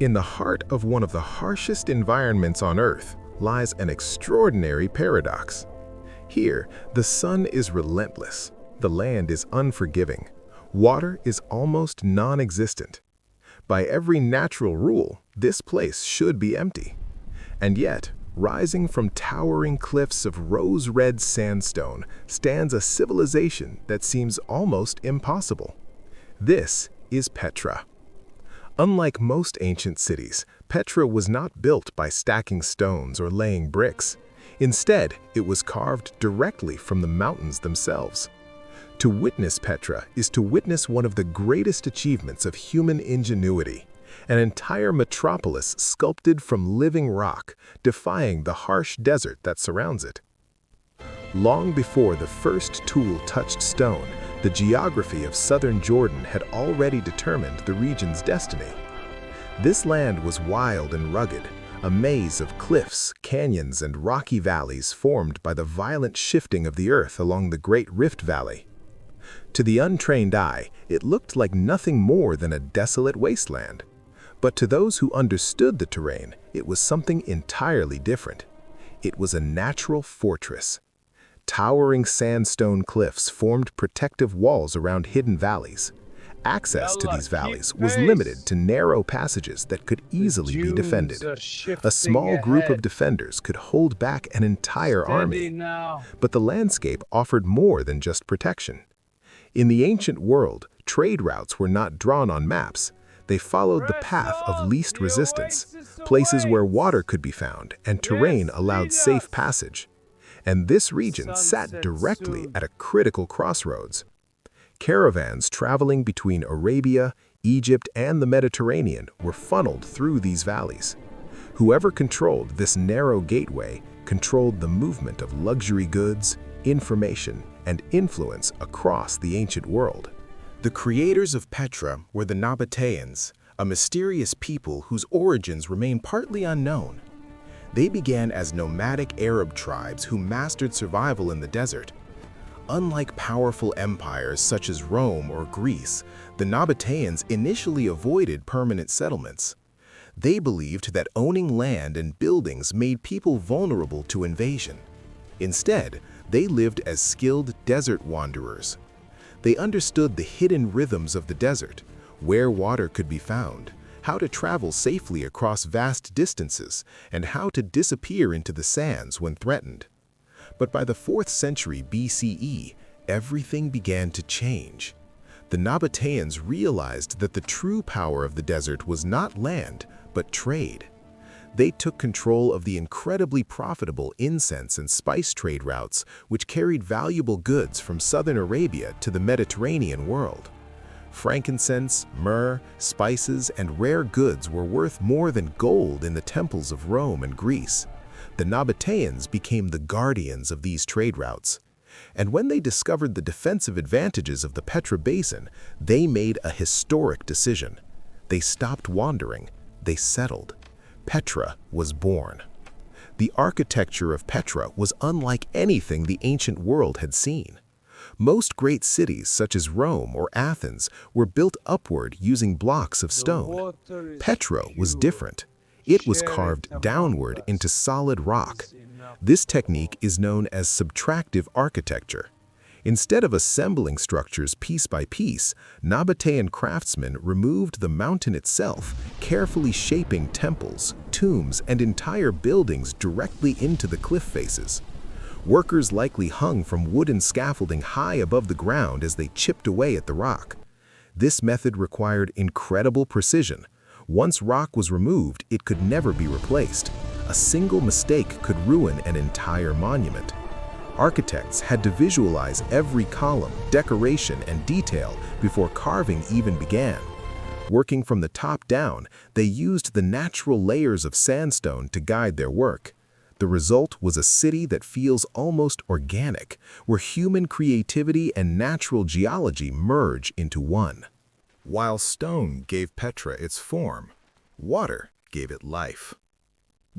In the heart of one of the harshest environments on Earth lies an extraordinary paradox. Here, the sun is relentless, the land is unforgiving, water is almost non-existent. By every natural rule, this place should be empty. And yet, rising from towering cliffs of rose-red sandstone stands a civilization that seems almost impossible. This is Petra. Unlike most ancient cities, Petra was not built by stacking stones or laying bricks. Instead, it was carved directly from the mountains themselves. To witness Petra is to witness one of the greatest achievements of human ingenuity, an entire metropolis sculpted from living rock, defying the harsh desert that surrounds it. Long before the first tool touched stone, the geography of southern Jordan had already determined the region's destiny. This land was wild and rugged, a maze of cliffs, canyons, and rocky valleys formed by the violent shifting of the earth along the Great Rift Valley. To the untrained eye, it looked like nothing more than a desolate wasteland. But to those who understood the terrain, it was something entirely different. It was a natural fortress. Towering sandstone cliffs formed protective walls around hidden valleys. Access to these valleys was limited to narrow passages that could easily be defended. A small group of defenders could hold back an entire army. But the landscape offered more than just protection. In the ancient world, trade routes were not drawn on maps. They followed the path of least resistance, places where water could be found and terrain allowed safe passage. And this region sat directly at a critical crossroads. Caravans traveling between Arabia, Egypt, and the Mediterranean were funneled through these valleys. Whoever controlled this narrow gateway controlled the movement of luxury goods, information, and influence across the ancient world. The creators of Petra were the Nabataeans, a mysterious people whose origins remain partly unknown. They began as nomadic Arab tribes who mastered survival in the desert. Unlike powerful empires such as Rome or Greece, the Nabataeans initially avoided permanent settlements. They believed that owning land and buildings made people vulnerable to invasion. Instead, they lived as skilled desert wanderers. They understood the hidden rhythms of the desert, where water could be found, how to travel safely across vast distances, and how to disappear into the sands when threatened. But by the 4th century BCE, everything began to change. The Nabataeans realized that the true power of the desert was not land, but trade. They took control of the incredibly profitable incense and spice trade routes, which carried valuable goods from southern Arabia to the Mediterranean world. Frankincense, myrrh, spices, and rare goods were worth more than gold in the temples of Rome and Greece. The Nabataeans became the guardians of these trade routes. And when they discovered the defensive advantages of the Petra Basin, they made a historic decision. They stopped wandering, they settled. Petra was born. The architecture of Petra was unlike anything the ancient world had seen. Most great cities, such as Rome or Athens, were built upward using blocks of stone. Petra was different. It was carved downward into solid rock. This technique is known as subtractive architecture. Instead of assembling structures piece by piece, Nabataean craftsmen removed the mountain itself, carefully shaping temples, tombs, and entire buildings directly into the cliff faces. Workers likely hung from wooden scaffolding high above the ground as they chipped away at the rock. This method required incredible precision. Once rock was removed, it could never be replaced. A single mistake could ruin an entire monument. Architects had to visualize every column, decoration, and detail before carving even began. Working from the top down, they used the natural layers of sandstone to guide their work. The result was a city that feels almost organic, where human creativity and natural geology merge into one. While stone gave Petra its form, water gave it life.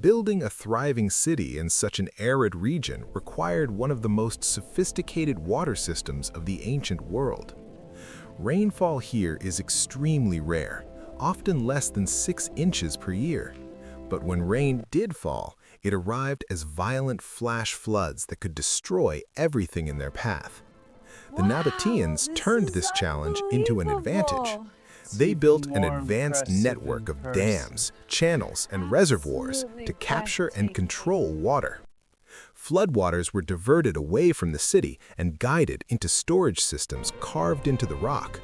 Building a thriving city in such an arid region required one of the most sophisticated water systems of the ancient world. Rainfall here is extremely rare, often less than 6 inches per year. But when rain did fall, it arrived as violent flash floods that could destroy everything in their path. The Nabataeans turned this challenge into an advantage. They built an advanced network of dams, channels, and reservoirs to capture and control water. Floodwaters were diverted away from the city and guided into storage systems carved into the rock.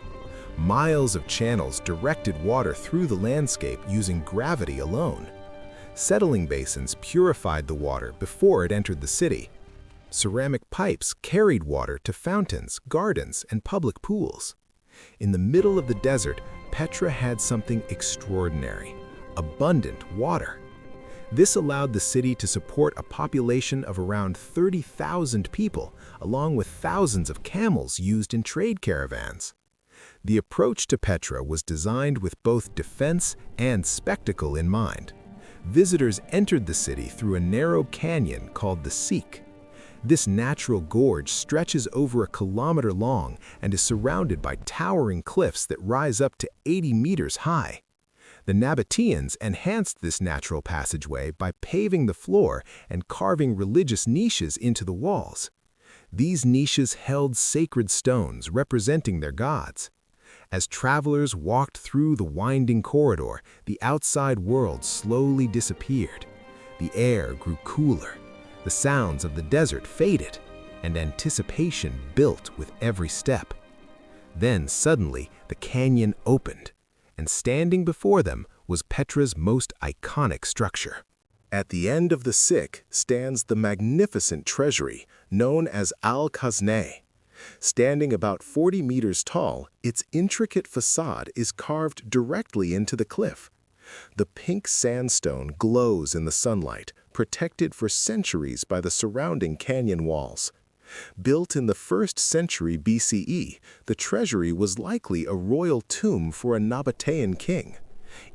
Miles of channels directed water through the landscape using gravity alone. Settling basins purified the water before it entered the city. Ceramic pipes carried water to fountains, gardens, and public pools. In the middle of the desert, Petra had something extraordinary: abundant water. This allowed the city to support a population of around 30,000 people, along with thousands of camels used in trade caravans. The approach to Petra was designed with both defense and spectacle in mind. Visitors entered the city through a narrow canyon called the Seek. This natural gorge stretches over a kilometer long and is surrounded by towering cliffs that rise up to 80 meters high. The Nabataeans enhanced this natural passageway by paving the floor and carving religious niches into the walls. These niches held sacred stones representing their gods. As travelers walked through the winding corridor, the outside world slowly disappeared. The air grew cooler. The sounds of the desert faded, and anticipation built with every step. Then suddenly, the canyon opened, and standing before them was Petra's most iconic structure. At the end of the Seek stands the magnificent Treasury, known as Al-Khazneh. Standing about 40 meters tall, its intricate facade is carved directly into the cliff. The pink sandstone glows in the sunlight, protected for centuries by the surrounding canyon walls. Built in the 1st century BCE, the treasury was likely a royal tomb for a Nabataean king.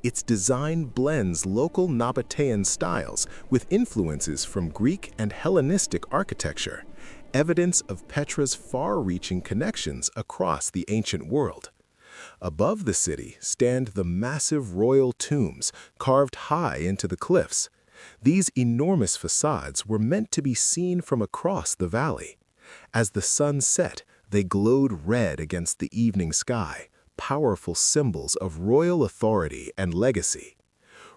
Its design blends local Nabataean styles with influences from Greek and Hellenistic architecture, evidence of Petra's far-reaching connections across the ancient world. Above the city stand the massive royal tombs carved high into the cliffs. These enormous facades were meant to be seen from across the valley. As the sun set, they glowed red against the evening sky, powerful symbols of royal authority and legacy.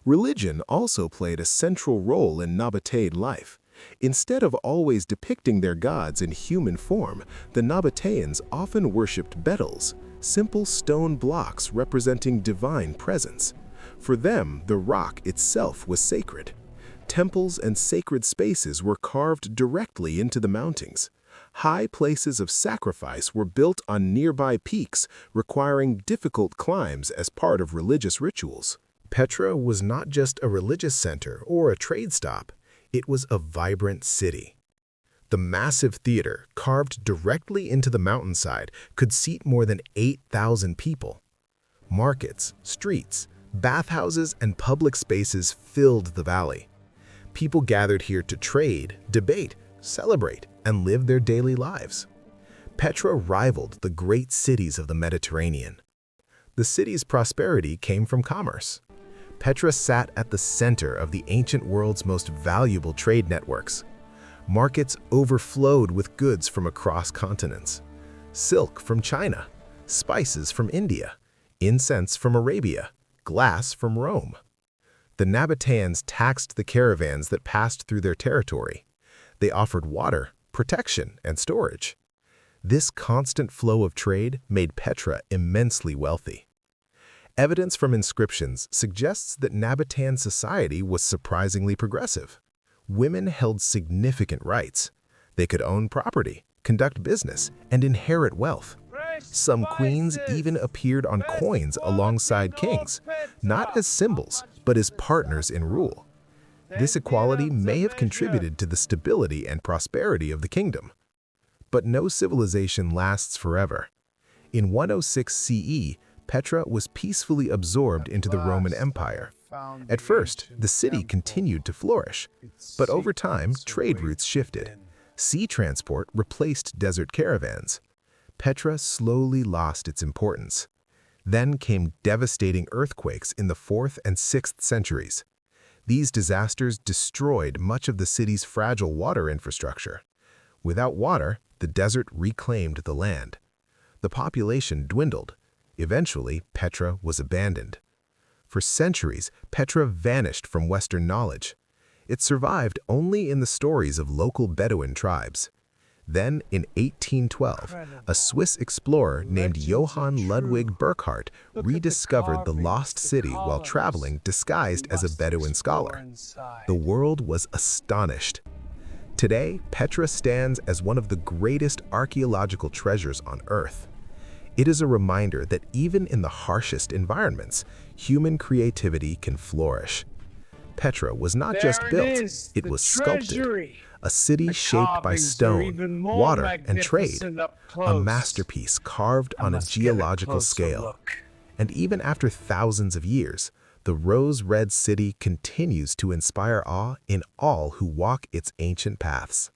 Religion also played a central role in Nabataean life. Instead of always depicting their gods in human form, the Nabataeans often worshipped betyls, simple stone blocks representing divine presence. For them, the rock itself was sacred. Temples and sacred spaces were carved directly into the mountains. High places of sacrifice were built on nearby peaks, requiring difficult climbs as part of religious rituals. Petra was not just a religious center or a trade stop. It was a vibrant city. The massive theater, carved directly into the mountainside, could seat more than 8,000 people. Markets, streets, bathhouses, and public spaces filled the valley. People gathered here to trade, debate, celebrate, and live their daily lives. Petra rivaled the great cities of the Mediterranean. The city's prosperity came from commerce. Petra sat at the center of the ancient world's most valuable trade networks. Markets overflowed with goods from across continents: silk from China, spices from India, incense from Arabia, glass from Rome. The Nabataeans taxed the caravans that passed through their territory. They offered water, protection, and storage. This constant flow of trade made Petra immensely wealthy. Evidence from inscriptions suggests that Nabataean society was surprisingly progressive. Women held significant rights. They could own property, conduct business, and inherit wealth. Some queens even appeared on coins alongside kings, not as symbols, but as partners in rule. This equality may have contributed to the stability and prosperity of the kingdom. But no civilization lasts forever. In 106 CE, Petra was peacefully absorbed into the Roman Empire. At first, the city continued to flourish, but over time, trade routes shifted. Sea transport replaced desert caravans. Petra slowly lost its importance. Then came devastating earthquakes in the 4th and 6th centuries. These disasters destroyed much of the city's fragile water infrastructure. Without water, the desert reclaimed the land. The population dwindled. Eventually, Petra was abandoned. For centuries, Petra vanished from Western knowledge. It survived only in the stories of local Bedouin tribes. Then, in 1812, a Swiss explorer named Johann Ludwig Burckhardt rediscovered the lost city while traveling disguised as a Bedouin scholar. The world was astonished. Today, Petra stands as one of the greatest archaeological treasures on Earth. It is a reminder that even in the harshest environments, human creativity can flourish. Petra was not just built, it was sculpted. A city shaped by stone, water, and trade. A masterpiece carved on a geological scale. And even after thousands of years, the rose-red city continues to inspire awe in all who walk its ancient paths.